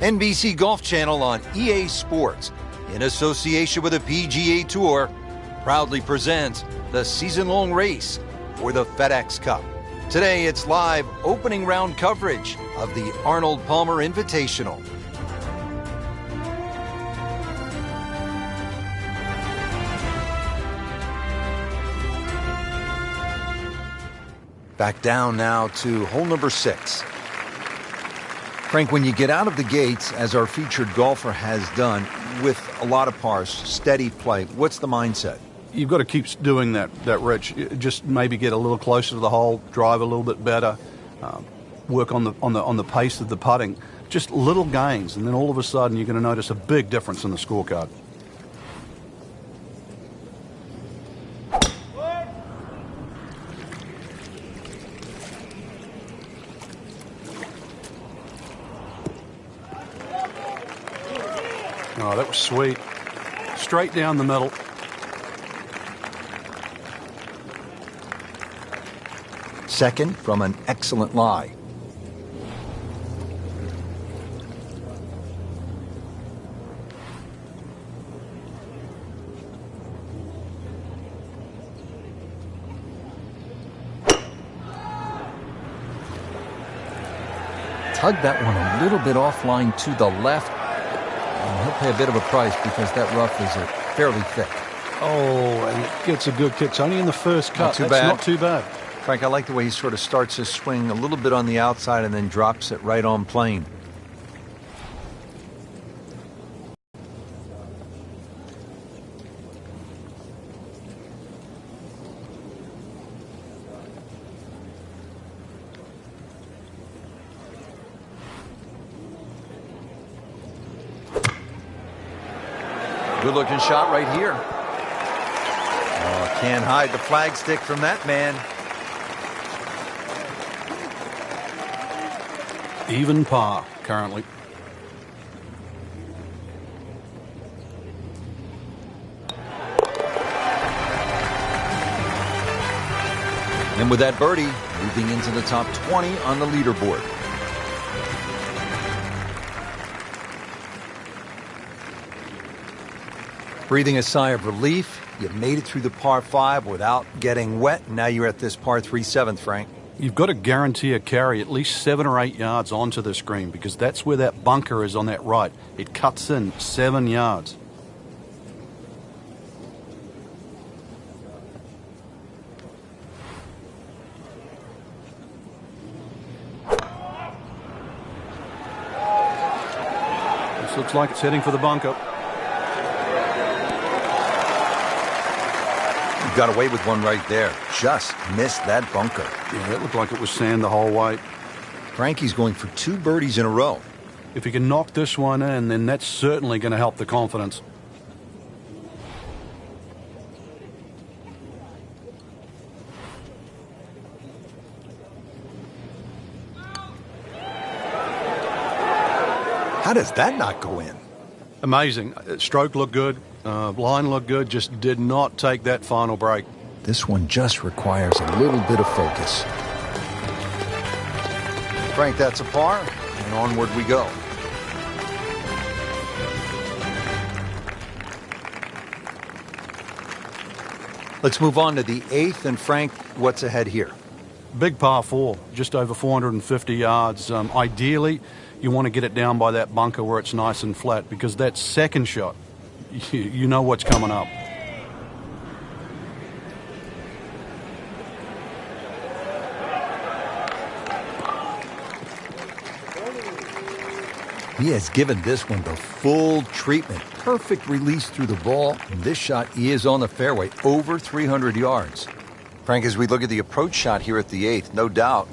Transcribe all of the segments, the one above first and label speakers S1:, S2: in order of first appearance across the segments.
S1: NBC Golf Channel on EA Sports, in association with the PGA Tour, proudly presents the season-long race for the FedEx Cup. Today, it's live opening round coverage of the Arnold Palmer Invitational. Back down now to hole number 6. Frank, when you get out of the gates, as our featured golfer has done, with a lot of pars, steady play, what's the mindset?
S2: You've got to keep doing that, Rich. Just maybe get a little closer to the hole, drive a little bit better, work on the pace of the putting. Just little gains, and then all of a sudden you're going to notice a big difference in the scorecard. Oh, that was sweet. Straight down the middle.
S1: Second from an excellent lie. Tug that one a little bit offline to the left. And he'll pay a bit of a price because that rough is fairly thick.
S2: Oh, and it gets a good kick. It's only in the first cut.
S1: Not too bad.
S2: Not too bad.
S1: Frank, I like the way he sort of starts his swing a little bit on the outside and then drops it right on plane. Good looking shot right here. Oh, can't hide the flagstick from that man.
S2: Even par currently.
S1: And with that birdie, moving into the top 20 on the leaderboard. Breathing a sigh of relief, you made it through the par 5 without getting wet, and now you're at this par 3 7th, Frank.
S2: You've got to guarantee a carry at least 7 or 8 yards onto the green because that's where that bunker is on that right. It cuts in 7 yards. This looks like it's heading for the bunker.
S1: Got away with one right there. Just missed that bunker.
S2: Yeah, that looked like it was sand the whole way.
S1: Frankie's going for 2 birdies in a row.
S2: If he can knock this one in, then that's certainly going to help the confidence.
S1: How does that not go in?
S2: Amazing. Stroke looked good. Line looked good. Just did not take that final break.
S1: This one just requires a little bit of focus. Frank, that's a par, and onward we go. Let's move on to the 8th, and Frank, what's ahead here?
S2: Big par 4, just over 450 yards. Ideally, you want to get it down by that bunker where it's nice and flat because that second shot, you know what's coming up.
S1: He has given this one the full treatment. Perfect release through the ball. And this shot is on the fairway, over 300 yards. Frank, as we look at the approach shot here at the 8th, no doubt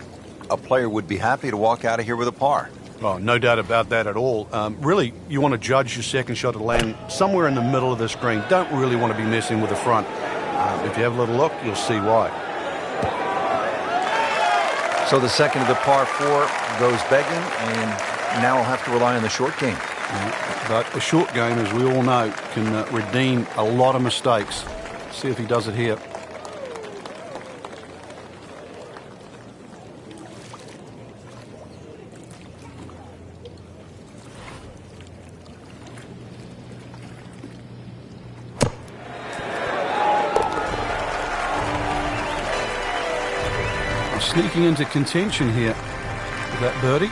S1: a player would be happy to walk out of here with a par.
S2: Oh, no doubt about that at all. Really, you want to judge your second shot to land somewhere in the middle of the green. Don't really want to be messing with the front. If you have a little look, you'll see why.
S1: So the second of the par 4 goes begging, and now we'll have to rely on the short game.
S2: But the short game, as we all know, can redeem a lot of mistakes. See if he does it here. sneaking into contention here with that birdie.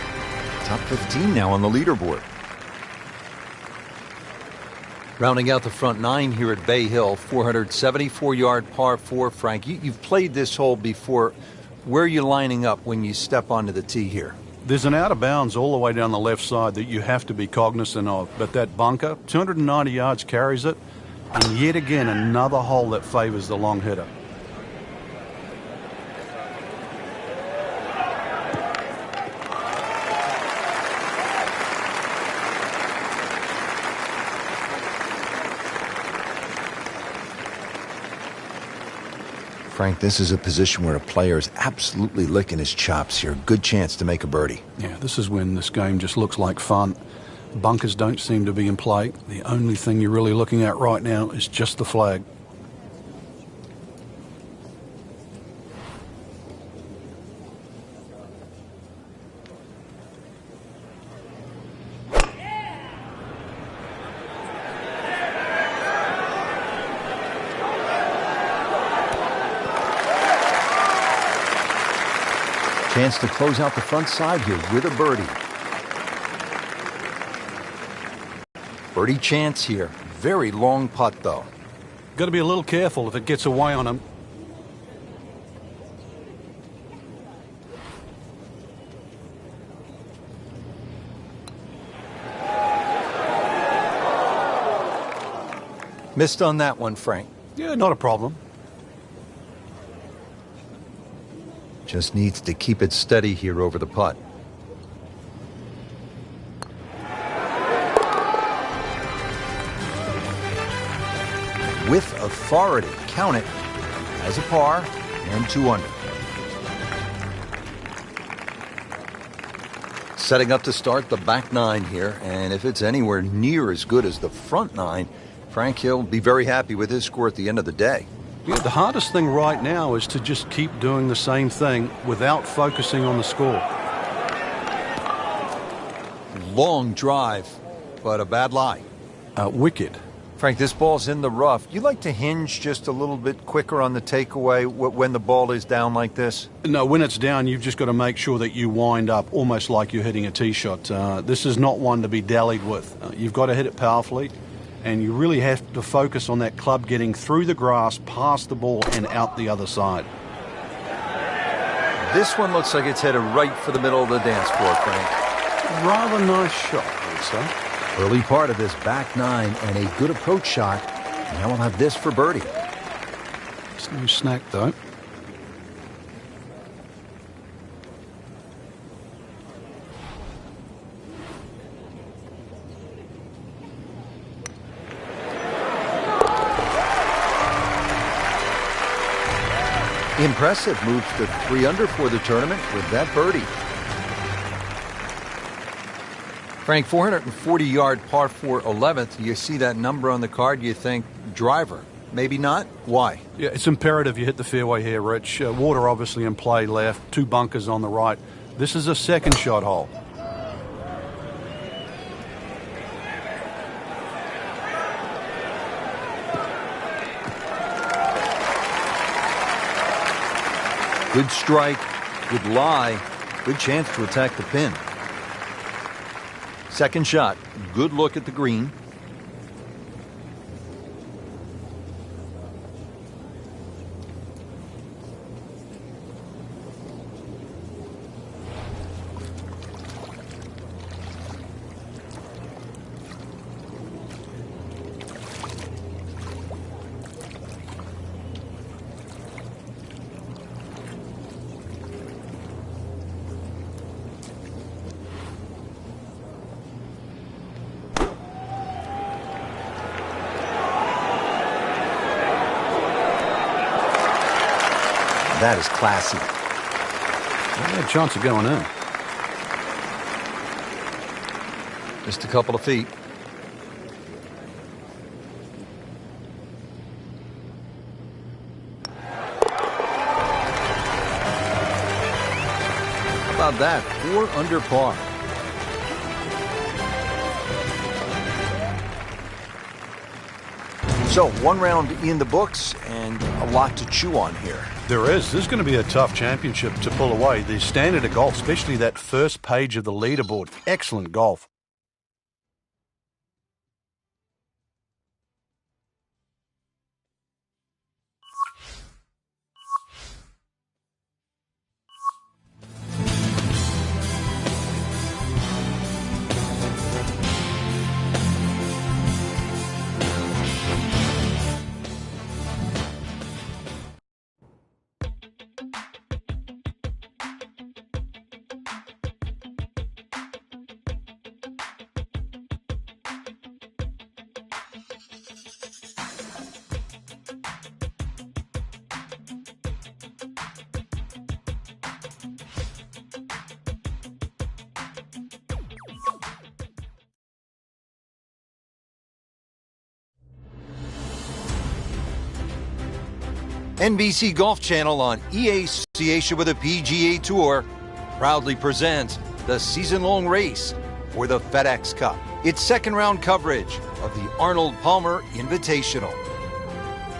S1: Top 15 now on the leaderboard. Rounding out the front nine here at Bay Hill, 474-yard par 4. Frank, you've played this hole before. Where are you lining up when you step onto the tee here?
S2: There's an out of bounds all the way down the left side that you have to be cognizant of. But that bunker, 290 yards carries it. And yet again, another hole that favors the long hitter.
S1: Frank, this is a position where a player is absolutely licking his chops here. Good chance to make a birdie.
S2: Yeah, this is when this game just looks like fun. Bunkers don't seem to be in play. The only thing you're really looking at right now is just the flag.
S1: Chance to close out the front side here with a birdie. Birdie chance here. Very long putt, though.
S2: Got to be a little careful if it gets away on him.
S1: Missed on that one, Frank.
S2: Yeah, not a problem.
S1: Just needs to keep it steady here over the putt. With authority, count it as a par and 2 under. Setting up to start the back nine here, and if it's anywhere near as good as the front nine, Frank, he'll be very happy with his score at the end of the day.
S2: Yeah, the hardest thing right now is to just keep doing the same thing without focusing on the score.
S1: Long drive, but a bad lie.
S2: Wicked.
S1: Frank, this ball's in the rough. You like to hinge just a little bit quicker on the takeaway when the ball is down like this?
S2: No, when it's down, you've just got to make sure that you wind up almost like you're hitting a tee shot. This is not one to be dallied with. You've got to hit it powerfully, and you really have to focus on that club getting through the grass, past the ball, and out the other side.
S1: This one looks like it's headed right for the middle of the dance floor, Frank.
S2: Rather nice shot, I would say.
S1: Early part of this back nine and a good approach shot. Now we'll have this for birdie.
S2: It's no snack, though.
S1: Impressive. Moves to 3 under for the tournament with that birdie. Frank, 440-yard par 4 11th. You see that number on the card, you think driver. Maybe not. Why?
S2: Yeah, it's imperative you hit the fairway here, Rich. Water obviously in play left, 2 bunkers on the right. This is a second shot hole.
S1: Good strike, good lie, good chance to attack the pin. Second shot, good look at the green. That is classy.
S2: Well, had a chance of going in.
S1: Just a couple of feet. How about that? 4 under par. So, one round in the books and a lot to chew on here.
S2: There is. This is going to be a tough championship to pull away. The standard of golf, especially that first page of the leaderboard. Excellent golf.
S1: NBC Golf Channel on EA association with the PGA Tour proudly presents the season-long race for the FedEx Cup. Its second round coverage of the Arnold Palmer Invitational.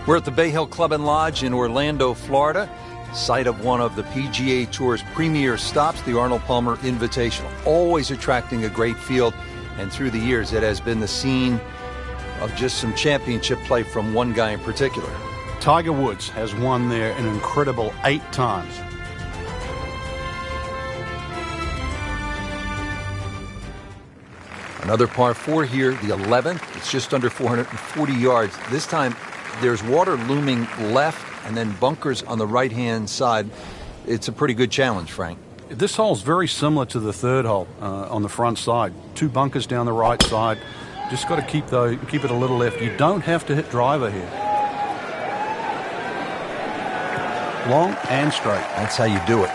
S1: We're at the Bay Hill Club and Lodge in Orlando, Florida, site of one of the PGA Tour's premier stops, the Arnold Palmer Invitational. Always attracting a great field, and through the years it has been the scene of just some championship play from one guy in particular.
S2: Tiger Woods has won there an incredible 8 times.
S1: Another par 4 here, the 11th. It's just under 440 yards. This time there's water looming left and then bunkers on the right-hand side. It's a pretty good challenge, Frank.
S2: This hole's very similar to the third hole on the front side. 2 bunkers down the right side. Just got to keep it a little left. You don't have to hit driver here. Long and straight.
S1: That's how you do it.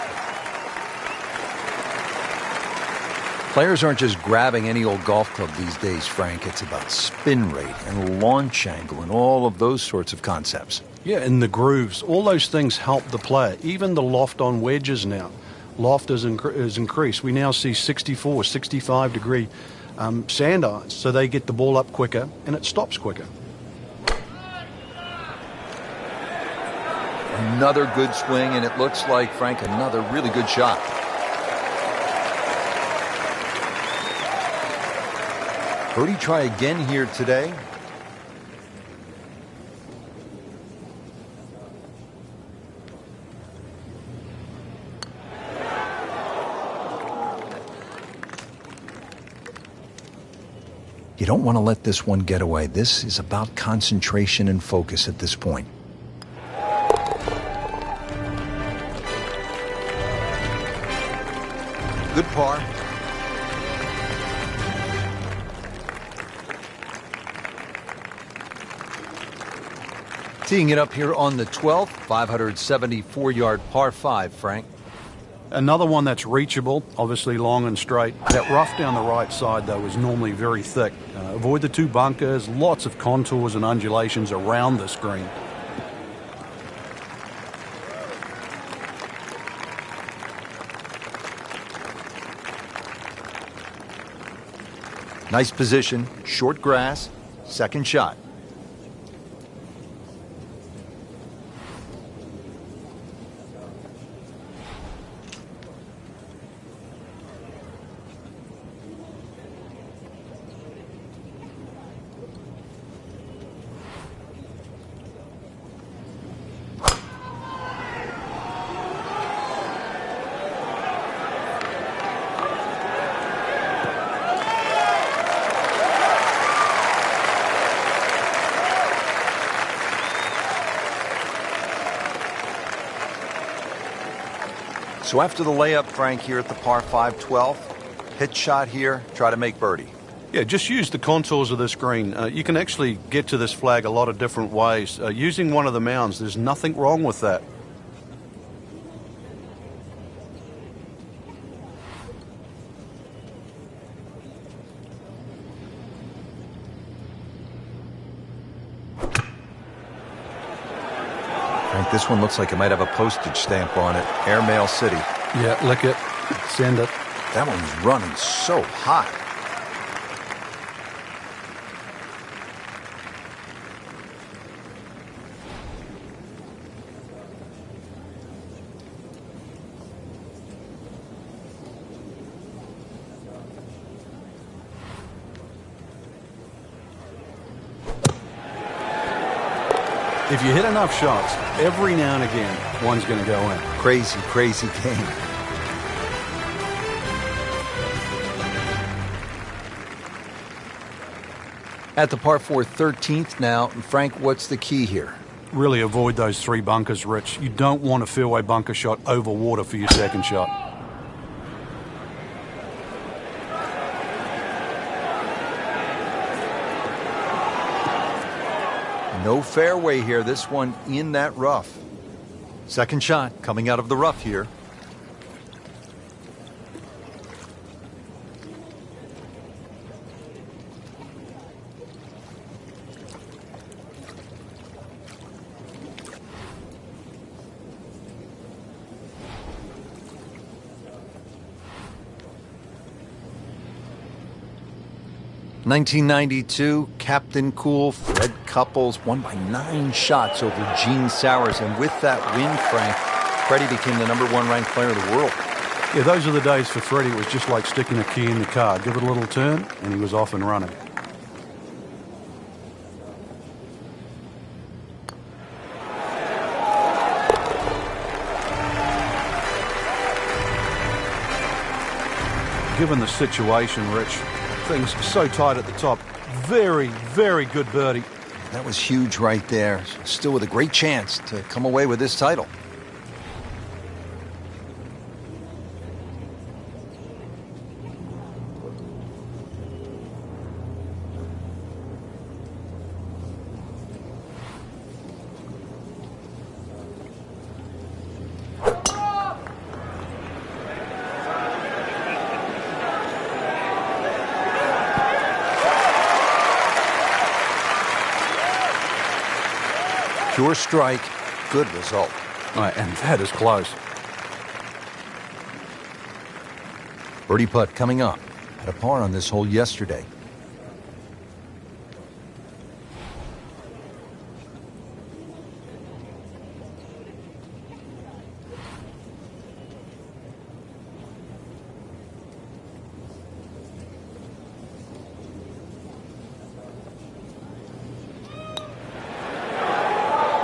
S1: Players aren't just grabbing any old golf club these days, Frank. It's about spin rate and launch angle and all of those sorts of concepts.
S2: Yeah, and the grooves. All those things help the player. Even the loft on wedges now. Loft is increased. We now see 64, 65 degree sand irons, so they get the ball up quicker and it stops quicker.
S1: Another good swing, and it looks like, Frank, another really good shot. Birdie try again here today. You don't want to let this one get away. This is about concentration and focus at this point. Good par. Teeing it up here on the 12th, 574-yard par 5, Frank.
S2: Another one that's reachable, obviously long and straight. That rough down the right side, though, is normally very thick. Avoid the 2 bunkers, lots of contours and undulations around this green.
S1: Nice position, short grass, second shot. So after the layup, Frank, here at the par 5 12th, hit shot here, try to make birdie.
S2: Yeah, just use the contours of this green. You can actually get to this flag a lot of different ways. Using one of the mounds, there's nothing wrong with that.
S1: Frank, this one looks like it might have a postage stamp on it. Airmail City.
S2: Yeah, lick it, send it.
S1: That one's running so hot.
S2: If you hit enough shots, every now and again, one's going to go in.
S1: Crazy, crazy game. At the par 4 13th now, Frank, what's the key here?
S2: Really avoid those three bunkers, Rich. You don't want a fairway bunker shot over water for your second shot.
S1: No fairway here, this one in that rough. Second shot coming out of the rough here. (1992) Captain Cool Fred Couples won by 9 shots over Gene Sowers, and with that win, Frank, Freddie became the #1 ranked player of the world.
S2: Yeah, those are the days for Freddie. It was just like sticking a key in the car. Give it a little turn, and he was off and running. Given the situation, Rich, things so tight at the top. Very, very good birdie.
S1: That was huge right there. Still with a great chance to come away with this title. Pure strike, good result.
S2: Right, and that is close.
S1: Birdie putt coming up. Had a par on this hole yesterday.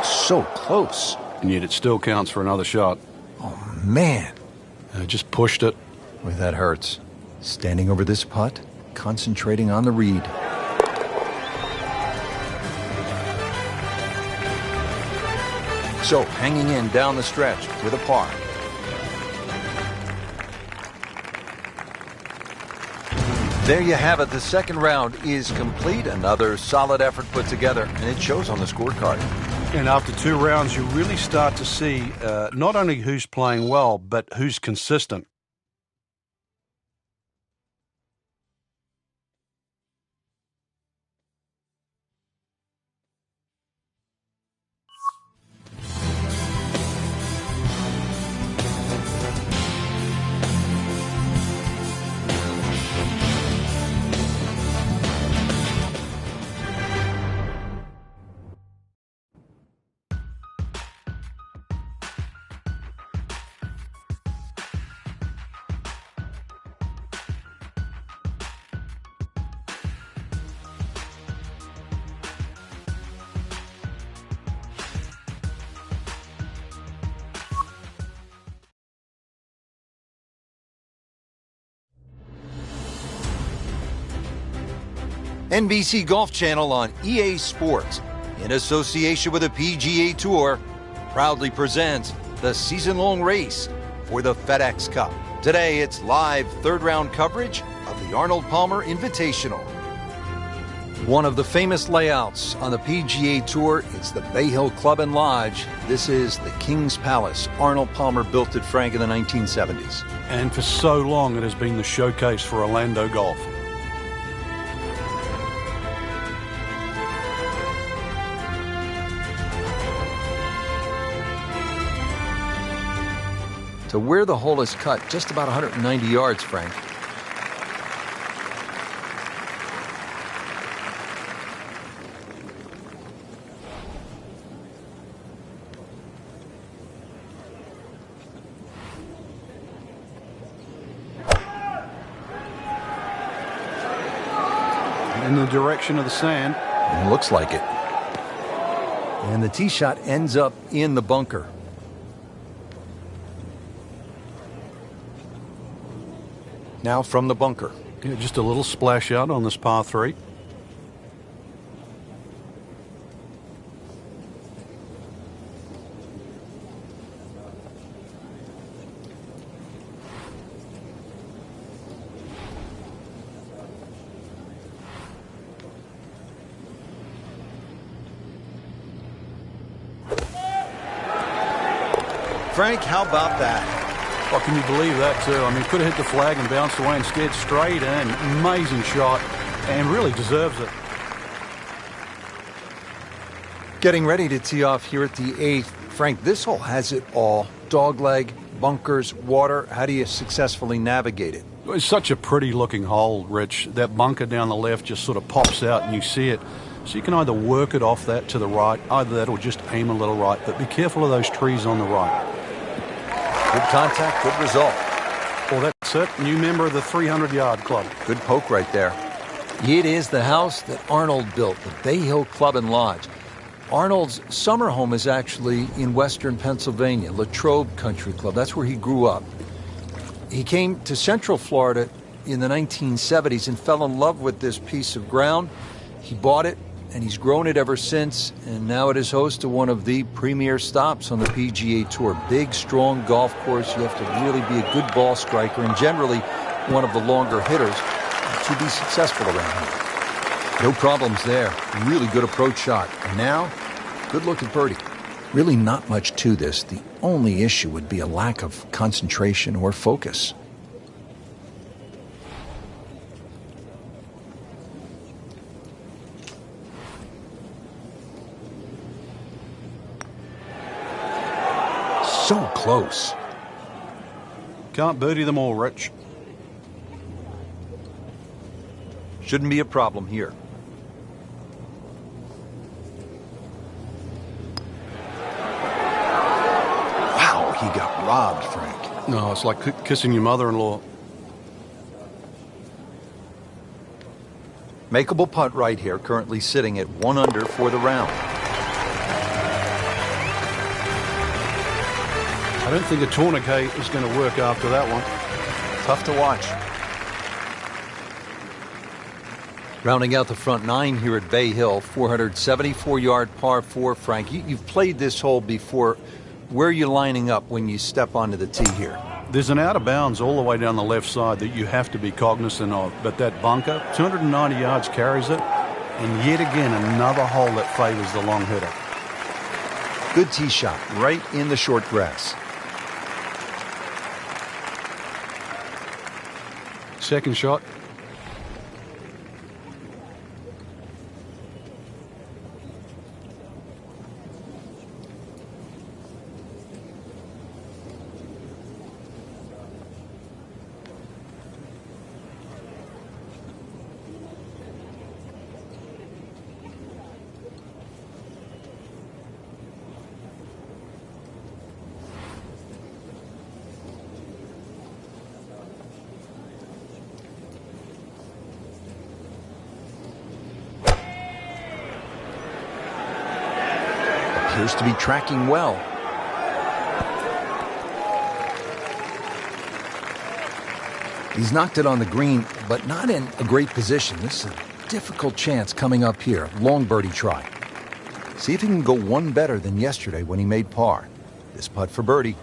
S1: So close.
S2: And yet it still counts for another shot.
S1: Oh, man.
S2: Just pushed it.
S1: Boy, that hurts. Standing over this putt, concentrating on the read. So, hanging in down the stretch with a par. There you have it. The second round is complete. Another solid effort put together, and it shows on the scorecard.
S2: And after 2 rounds, you really start to see not only who's playing well, but who's consistent.
S1: NBC Golf Channel on EA Sports, in association with the PGA Tour, proudly presents the season-long race for the FedEx Cup. Today, it's live third-round coverage of the Arnold Palmer Invitational. One of the famous layouts on the PGA Tour is the Bay Hill Club and Lodge. This is the King's Palace. Arnold Palmer built it, Frank, in the 1970s.
S2: And for so long, it has been the showcase for Orlando golf.
S1: To where the hole is cut, just about 190 yards, Frank.
S2: In the direction of the sand.
S1: Looks like it. And the tee shot ends up in the bunker. Now from the bunker.
S2: Yeah, just a little splash out on this par 3.
S1: Frank, how about that?
S2: Well, can you believe that, too? I mean, could have hit the flag and bounced away instead. Straight in. Amazing shot. And really deserves it.
S1: Getting ready to tee off here at the 8th. Frank, this hole has it all. Dogleg, bunkers, water. How do you successfully navigate it?
S2: It's such a pretty looking hole, Rich. That bunker down the left just sort of pops out and you see it. So you can either work it off that to the right, either that or just aim a little right. But be careful of those trees on the right.
S1: Good contact, good result.
S2: Well, that's it. New member of the 300-yard club.
S1: Good poke right there. It is the house that Arnold built, the Bay Hill Club and Lodge. Arnold's summer home is actually in western Pennsylvania, Latrobe Country Club. That's where he grew up. He came to Central Florida in the 1970s and fell in love with this piece of ground. He bought it, and he's grown it ever since, and now it is host to one of the premier stops on the PGA Tour. Big, strong golf course. You have to really be a good ball striker and generally one of the longer hitters to be successful around here. No problems there. Really good approach shot. And now, good look at birdie. Really not much to this. The only issue would be a lack of concentration or focus. So close.
S2: Can't birdie them all, Rich.
S1: Shouldn't be a problem here. Wow, he got robbed, Frank.
S2: No, it's like kissing your mother-in-law.
S1: Makeable putt right here, currently sitting at 1 under for the round.
S2: I don't think a tourniquet is going to work after that one.
S1: Tough to watch. Rounding out the front 9 here at Bay Hill, 474-yard par 4. Frank, you've played this hole before. Where are you lining up when you step onto the tee here?
S2: There's an out of bounds all the way down the left side that you have to be cognizant of. But that bunker, 290 yards carries it. And yet again, another hole that favors the long hitter.
S1: Good tee shot right in the short grass.
S2: Second shot.
S1: Appears to be tracking well. He's knocked it on the green, but not in a great position. This is a difficult chance coming up here. Long birdie try. See if he can go one better than yesterday when he made par. This putt for birdie.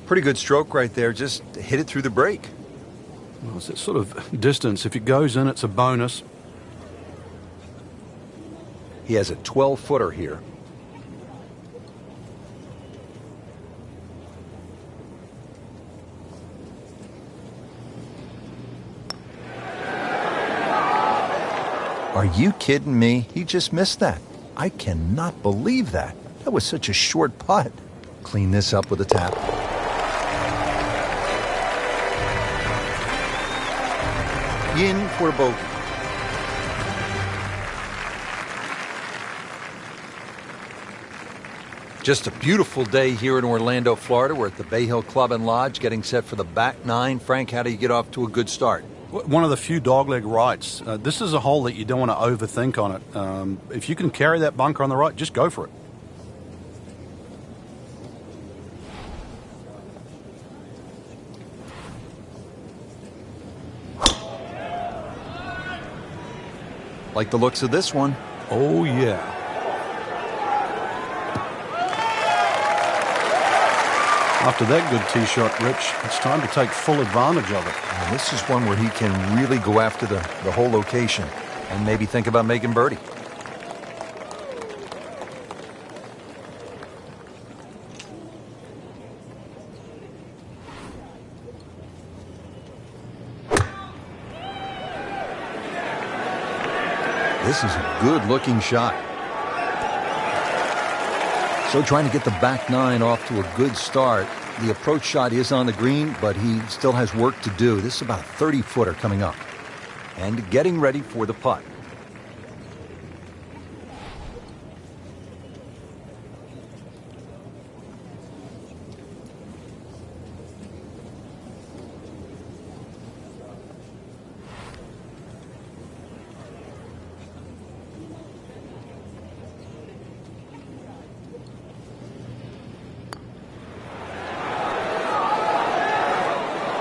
S1: Pretty good stroke right there. Just hit it through the break.
S2: Well, it's that sort of distance. If it goes in, it's a bonus.
S1: He has a 12-footer here. Are you kidding me? He just missed that. I cannot believe that. That was such a short putt. Clean this up with a tap. In for bogey. Just a beautiful day here in Orlando, Florida. We're at the Bay Hill Club and Lodge getting set for the back nine. Frank, how do you get off to a good start?
S2: One of the few dogleg rights. This is a hole that you don't want to overthink on it. If you can carry that bunker on the right, just go for it.
S1: Like the looks of this one.
S2: Oh, yeah. After that good tee shot, Rich, it's time to take full advantage of it.
S1: And this is one where he can really go after the whole location and maybe think about making birdie. This is a good-looking shot. So trying to get the back nine off to a good start. The approach shot is on the green, but he still has work to do. This is about a 30-footer coming up. And getting ready for the putt.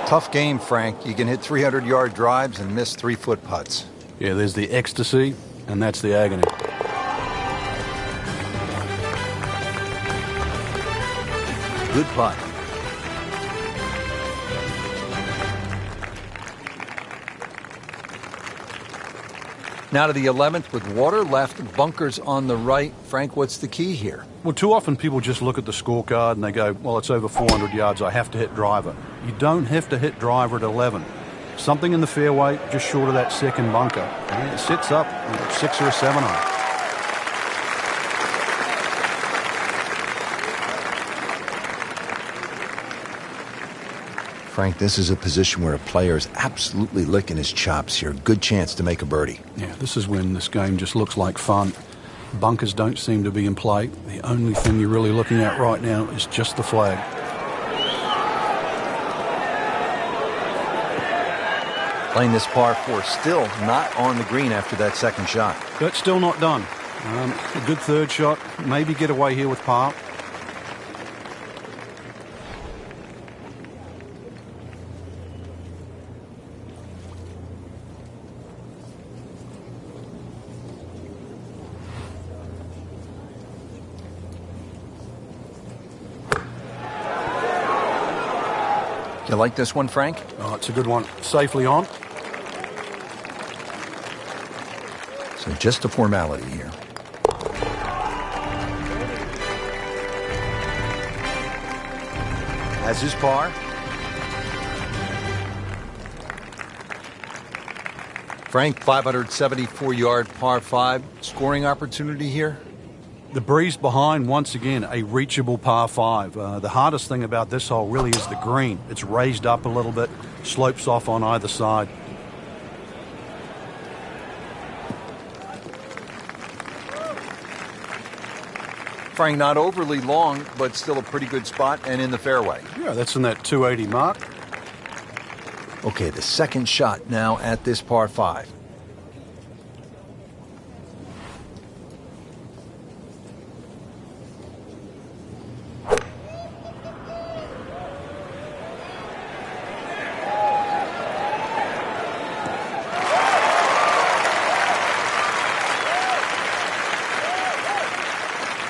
S1: Tough game, Frank. You can hit 300-yard drives and miss 3-foot putts.
S2: Yeah, there's the ecstasy, and that's the agony.
S1: Good putt. Now to the 11th with water left, bunkers on the right. Frank, what's the key here?
S2: Well, too often people just look at the scorecard and they go, well, it's over 400 yards, I have to hit driver. You don't have to hit driver at 11. Something in the fairway, just short of that second bunker. And it sits up 6 or a 7 on.
S1: Frank, this is a position where a player is absolutely licking his chops here. Good chance to make a birdie.
S2: Yeah, this is when this game just looks like fun. Bunkers don't seem to be in play. The only thing you're really looking at right now is just the flag.
S1: Playing this par 4, still not on the green after that second shot.
S2: But still not done. A good third shot. Maybe get away here with par.
S1: You like this one, Frank?
S2: Oh, it's a good one. Safely on.
S1: So just a formality here. As is par. Frank, 574-yard par 5. Scoring opportunity here?
S2: The breeze behind, once again, a reachable par 5. The hardest thing about this hole really is the green. It's raised up a little bit, slopes off on either side.
S1: Frank, not overly long, but still a pretty good spot and in the fairway.
S2: Yeah, that's in that 280 mark.
S1: Okay, the second shot now at this par 5.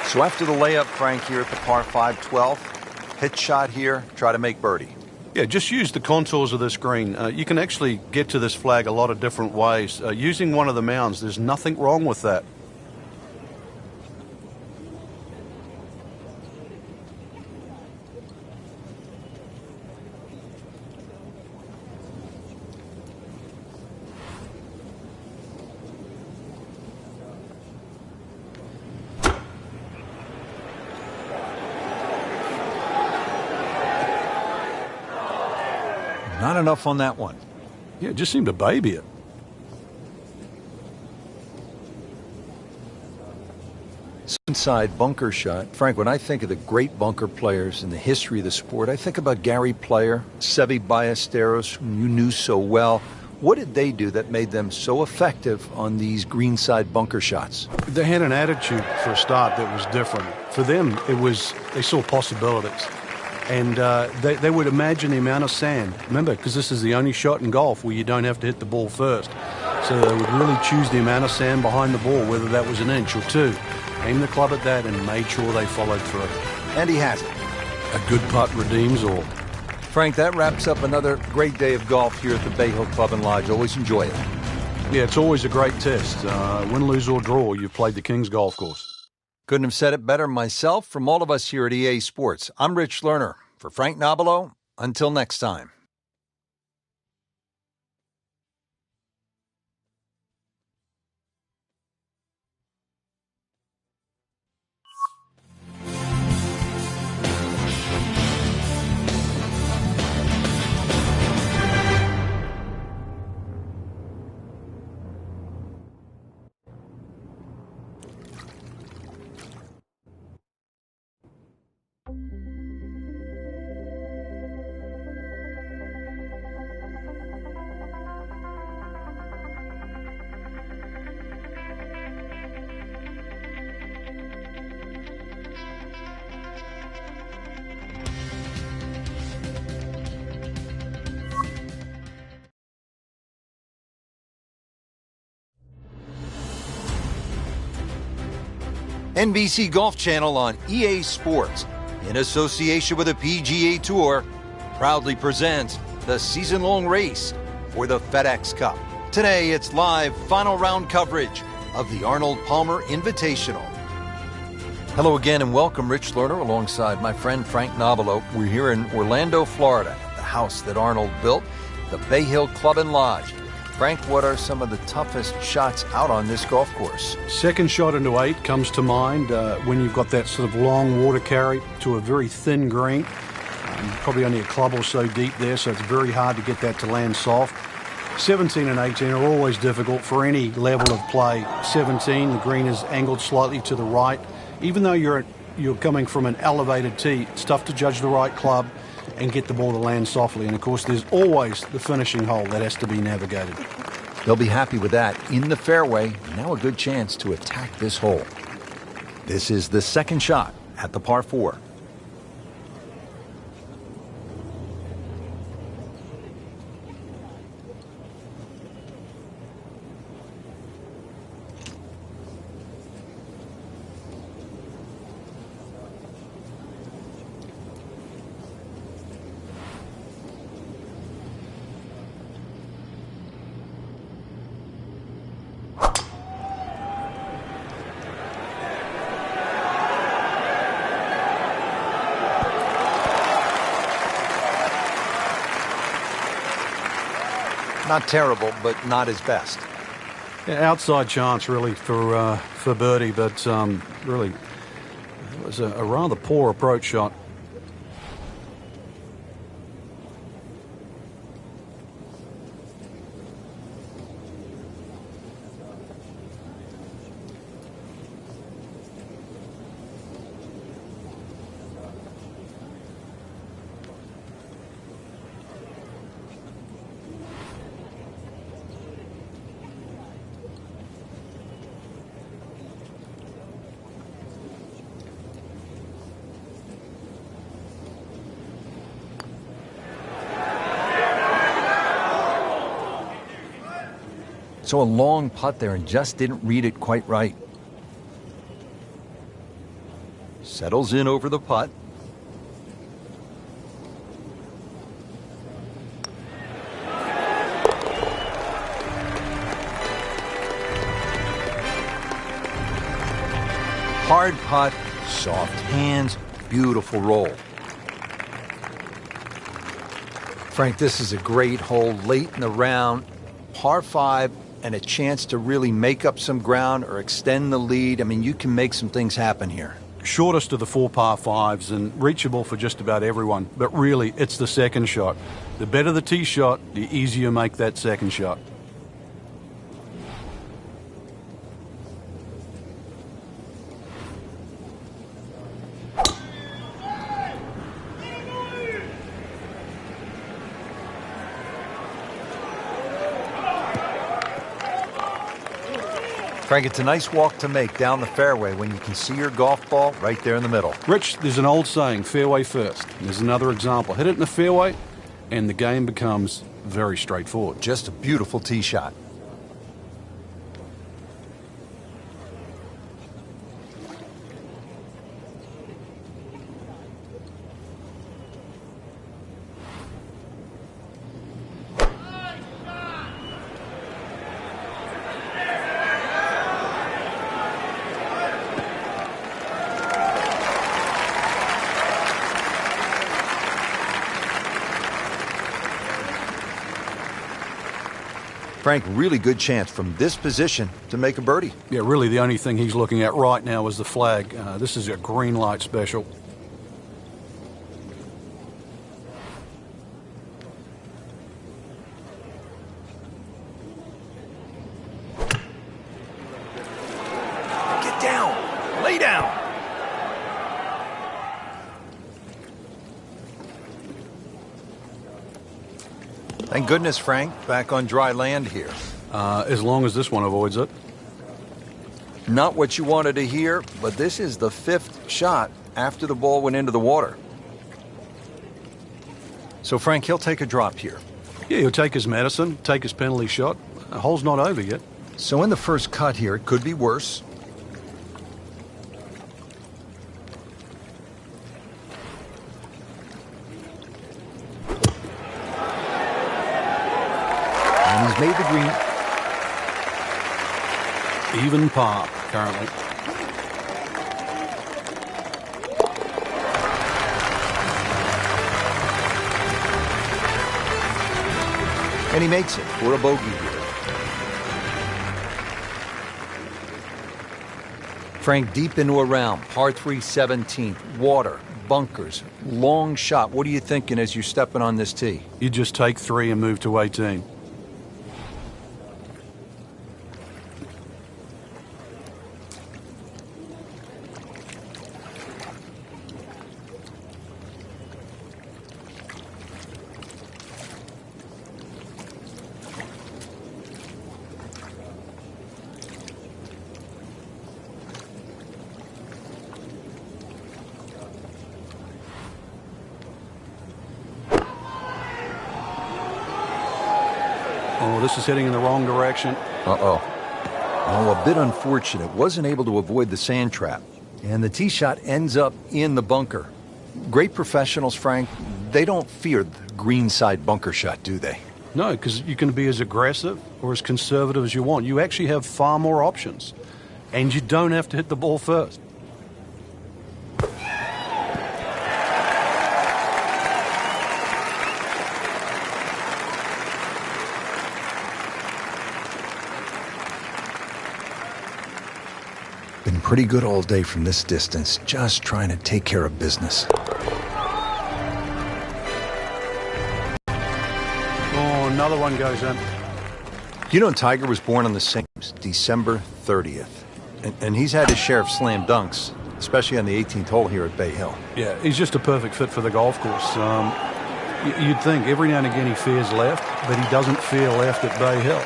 S1: So after the layup, Frank, here at the par 5 12th, hit shot here, try to make birdie.
S2: Yeah, just use the contours of this green. You can actually get to this flag a lot of different ways. Using one of the mounds, there's nothing wrong with that.
S1: Not enough on that one.
S2: Yeah, just seemed to baby it.
S1: Inside bunker shot. Frank, when I think of the great bunker players in the history of the sport, I think about Gary Player, Seve Ballesteros, whom you knew so well. What did they do that made them so effective on these greenside bunker shots?
S2: They had an attitude for a start that was different. For them, they saw possibilities. And they would imagine the amount of sand. Remember, because this is the only shot in golf where you don't have to hit the ball first. So they would really choose the amount of sand behind the ball, whether that was an inch or two. Aimed the club at that and made sure they followed through.
S1: And he has it.
S2: A good putt redeems all.
S1: Frank, that wraps up another great day of golf here at the Bay Hill Club and Lodge. Always enjoy it.
S2: Yeah, it's always a great test. Win, lose, or draw, you've played the King's Golf Course.
S1: Couldn't have said it better myself. From all of us here at EA Sports, I'm Rich Lerner. For Frank Nobilo, until next time. NBC Golf Channel on EA Sports, in association with the PGA Tour, proudly presents the season-long race for the FedEx Cup. Today, it's live final round coverage of the Arnold Palmer Invitational. Hello again and welcome, Rich Lerner, alongside my friend Frank Nobilo. We're here in Orlando, Florida, at the house that Arnold built, the Bay Hill Club and Lodge. Frank, what are some of the toughest shots out on this golf course?
S2: Second shot into 8 comes to mind when you've got that sort of long water carry to a very thin green. Probably only a club or so deep there, so it's very hard to get that to land soft. 17 and 18 are always difficult for any level of play. 17, the green is angled slightly to the right. Even though you're coming from an elevated tee, it's tough to judge the right club and get the ball to land softly. And, of course, there's always the finishing hole that has to be navigated.
S1: They'll be happy with that. In the fairway, now a good chance to attack this hole. This is the second shot at the par 4. Not terrible, but not his best.
S2: Yeah, outside chance, really, for birdie, but really, it was a rather poor approach shot.
S1: So a long putt there and just didn't read it quite right. Settles in over the putt. Hard putt, soft hands, beautiful roll. Frank, this is a great hole late in the round, par 5, and a chance to really make up some ground or extend the lead. I mean, you can make some things happen here.
S2: shortest of the 4 par 5s and reachable for just about everyone. But really, it's the second shot. The better the tee shot, the easier you make that second shot.
S1: Frank, it's a nice walk to make down the fairway when you can see your golf ball right there in the middle.
S2: Rich, there's an old saying, fairway first. There's another example. Hit it in the fairway, and the game becomes very straightforward.
S1: Just a beautiful tee shot. Frank, really good chance from this position to make a birdie.
S2: Yeah, really the only thing he's looking at right now is the flag. This is a green light special.
S1: Get down. Lay down. Thank goodness, Frank, back on dry land here.
S2: As long as this one avoids it.
S1: Not what you wanted to hear, but this is the 5th shot after the ball went into the water. So, Frank, he'll take a drop here.
S2: Yeah, he'll take his medicine, take his penalty shot. The hole's not over yet.
S1: So in the first cut here, it could be worse. And he's made the green.
S2: Even par, currently.
S1: And he makes it for a bogey here. Frank, deep into a round, par 3 17th, water, bunkers, long shot. What are you thinking as you're stepping on this tee?
S2: You just take 3 and move to 18. Oh, this is heading in the wrong direction.
S1: Uh-oh. Oh, a bit unfortunate. Wasn't able to avoid the sand trap. And the tee shot ends up in the bunker. Great professionals, Frank. They don't fear the green side bunker shot, do they?
S2: No, because you can be as aggressive or as conservative as you want. You actually have far more options. And you don't have to hit the ball first.
S1: Been pretty good all day from this distance, just trying to take care of business.
S2: Oh, another one goes in.
S1: You know, Tiger was born on the same December 30th. And he's had his share of slam dunks, especially on the 18th hole here at Bay Hill.
S2: Yeah, he's just a perfect fit for the golf course. You'd think every now and again he fears left, but he doesn't fear left at Bay Hill.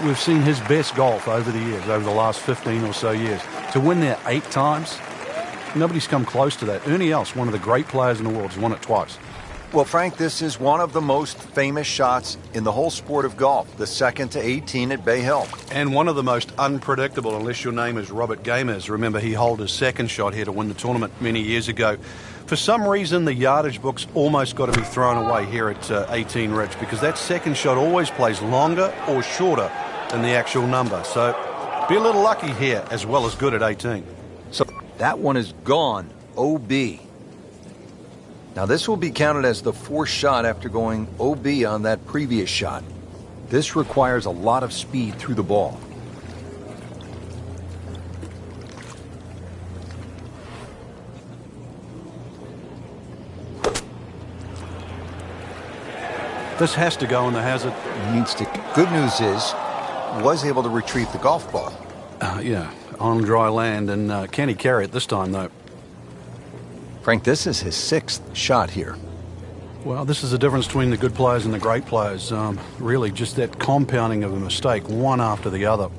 S2: We've seen his best golf over the years, over the last 15 or so years. To win there 8 times, nobody's come close to that. Ernie Els, one of the great players in the world, has won it twice.
S1: Well, Frank, this is one of the most famous shots in the whole sport of golf, the 2nd to 18 at Bay Hill.
S2: And one of the most unpredictable, unless your name is Robert Gamers. Remember, he holed his second shot here to win the tournament many years ago. For some reason, the yardage book's almost got to be thrown away here at 18, Rich, because that second shot always plays longer or shorter than the actual number. So be a little lucky here, as well as good at 18.
S1: So that one is gone, OB. Now this will be counted as the 4th shot after going OB on that previous shot. This requires a lot of speed through the ball.
S2: This has to go in the hazard.
S1: Needs to. Good news is, was able to retrieve the golf ball.
S2: Yeah, on dry land, and can he carry it this time, though?
S1: Frank, this is his 6th shot here.
S2: Well, this is the difference between the good players and the great players. Really, just that compounding of a mistake, one after the other.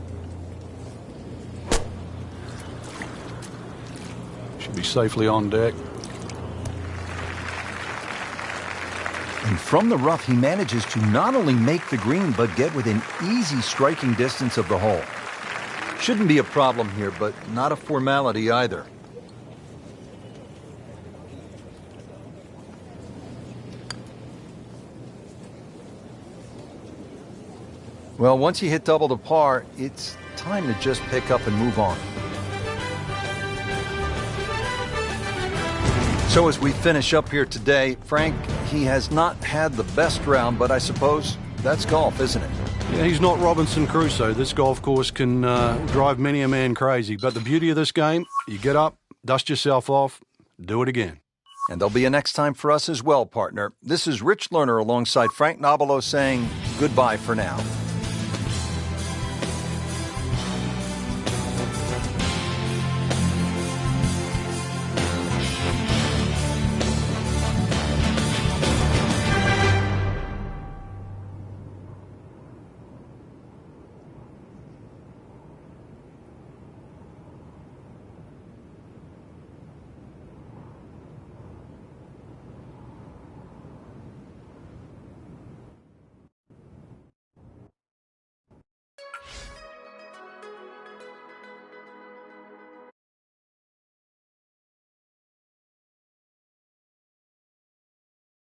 S2: Should be safely on deck.
S1: And from the rough, he manages to not only make the green, but get within easy striking distance of the hole. Shouldn't be a problem here, but not a formality either. Well, once you hit double to par, it's time to just pick up and move on. So as we finish up here today, Frank, he has not had the best round, but I suppose that's golf, isn't it?
S2: Yeah, he's not Robinson Crusoe. This golf course can drive many a man crazy. But the beauty of this game, you get up, dust yourself off, do it again.
S1: And there'll be a next time for us as well, partner. This is Rich Lerner alongside Frank Nobilo saying goodbye for now.